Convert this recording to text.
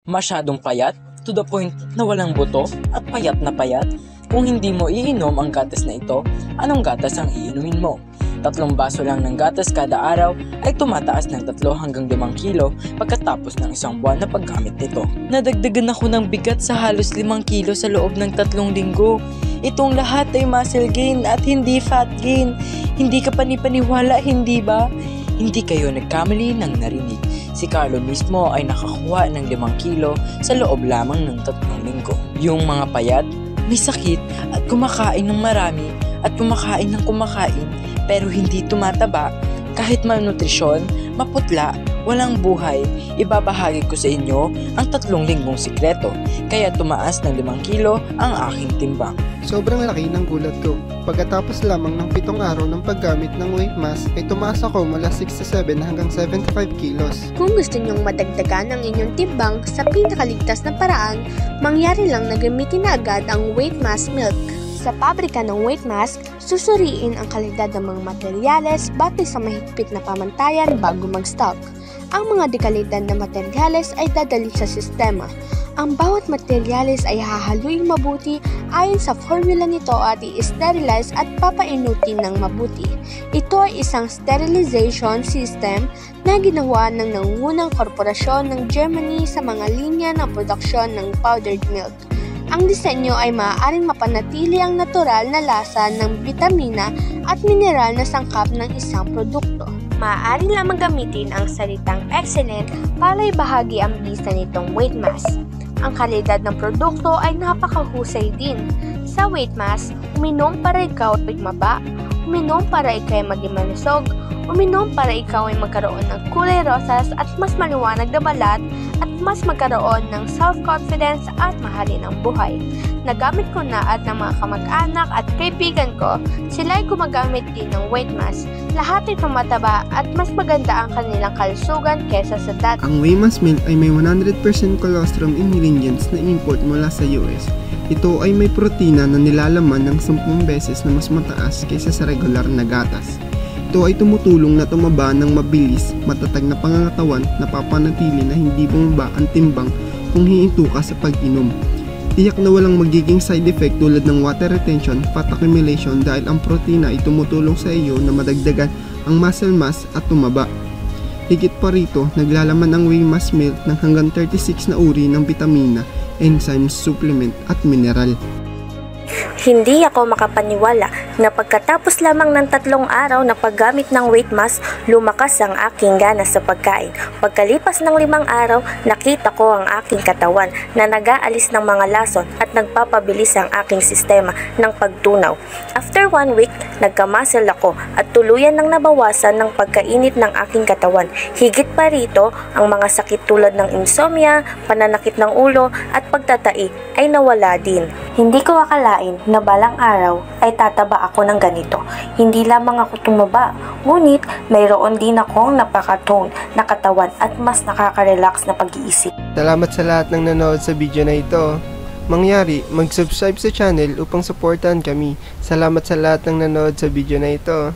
Masyadong payat, to the point na walang buto at payat na payat? Kung hindi mo iinom ang gatas na ito, anong gatas ang iinumin mo? 3 baso lang ng gatas kada araw ay tumataas ng 3 hanggang 5 kilo pagkatapos ng 1 buwan na paggamit nito. Nadagdagan ako ng bigat sa halos 5 kilo sa loob ng 3 linggo. Itong lahat ay muscle gain at hindi fat gain. Hindi ka panipaniwala, hindi ba? Hindi kayo nagkamali ng narinig. Si Carlo mismo ay nakakuha ng 5 kilo sa loob lamang ng 3 linggo. Yung mga payat, may sakit at kumakain ng marami at kumakain ng kumakain pero hindi tumataba, kahit malnutrisyon, maputla, walang buhay, ibabahagi ko sa inyo ang 3 linggong sikreto kaya tumaas ng 5 kilo ang aking timbang. Sobrang laki ng gulat ko. Pagkatapos lamang ng 7 araw ng paggamit ng weight mask ay tumaas ako mula 67 hanggang 75 kilos. Kung gusto nyong madagdagan ang inyong timbang sa pinakaligtas na paraan, mangyari lang na gamitin na agad ang weight mask milk. Sa pabrika ng weight mask, susuriin ang kalidad ng mga materyales batay sa mahigpit na pamantayan bago mag-stock. Ang mga dekalidad na materyales ay dadali sa sistema. Ang bawat materyales ay hahaluin mabuti ayon sa formula nito at i-sterilize at papainutin ng mabuti. Ito ay isang sterilization system na ginawa ng nangungunang korporasyon ng Germany sa mga linya ng produksyon ng powdered milk. Ang disenyo ay maaaring mapanatili ang natural na lasa ng bitamina at mineral na sangkap ng isang produkto. Maaari lamang gamitin ang salitang excellent para ibahagi ang bisa nitong weight mask. Ang kalidad ng produkto ay napakahusay din. Sa weight mask, uminom para ikaw ay maba, uminom para ikaw ay maging malusog, uminom para ikaw ay magkaroon ng kulay rosas at mas maliwanag na balat at mas magkaroon ng self-confidence at mahalin ang buhay. Nagamit ko na at ng mga kamag-anak at kaibigan ko, sila ay gumagamit din ng weight mask. Lahat ay tumataba at mas maganda ang kanilang kalusugan kesa sa dati. Ang whey mask milk ay may 100% colostrum ingredients na import mula sa US. Ito ay may protina na nilalaman ng 10 beses na mas mataas kaysa sa regular na gatas. Ito ay tumutulong na tumaba ng mabilis, matatag na pangangatawan na papanatili na hindi bumaba ang timbang kung hihinto ka sa pag-inom. Tiyak na walang magiging side effect tulad ng water retention, fat accumulation dahil ang protina ay tumutulong sa iyo na madagdagan ang muscle mass at tumaba. Higit pa rito, naglalaman ang whey mask milk ng hanggang 36 na uri ng bitamina, enzymes, supplement at mineral. Hindi ako makapaniwala na pagkatapos lamang ng 3 araw na paggamit ng weight mask, lumakas ang aking gana sa pagkain. Pagkalipas ng 5 araw, nakita ko ang aking katawan na nag-aalis ng mga lason at nagpapabilis ang aking sistema ng pagtunaw. After 1 week, nagka-muscle ako at tuluyan nang nabawasan ng pagkainit ng aking katawan. Higit pa rito, ang mga sakit tulad ng insomnia, pananakit ng ulo at pagtatai ay nawala din. Hindi ko akalain na balang araw ay tataba ako ng ganito. Hindi lamang ako tumaba, ngunit mayroon din akong napaka-tone na katawan at mas nakaka-relax na pag-iisip. Salamat sa lahat ng nanood sa video na ito. Mangyari, mag-subscribe sa channel upang supportan kami. Salamat sa lahat ng nanood sa video na ito.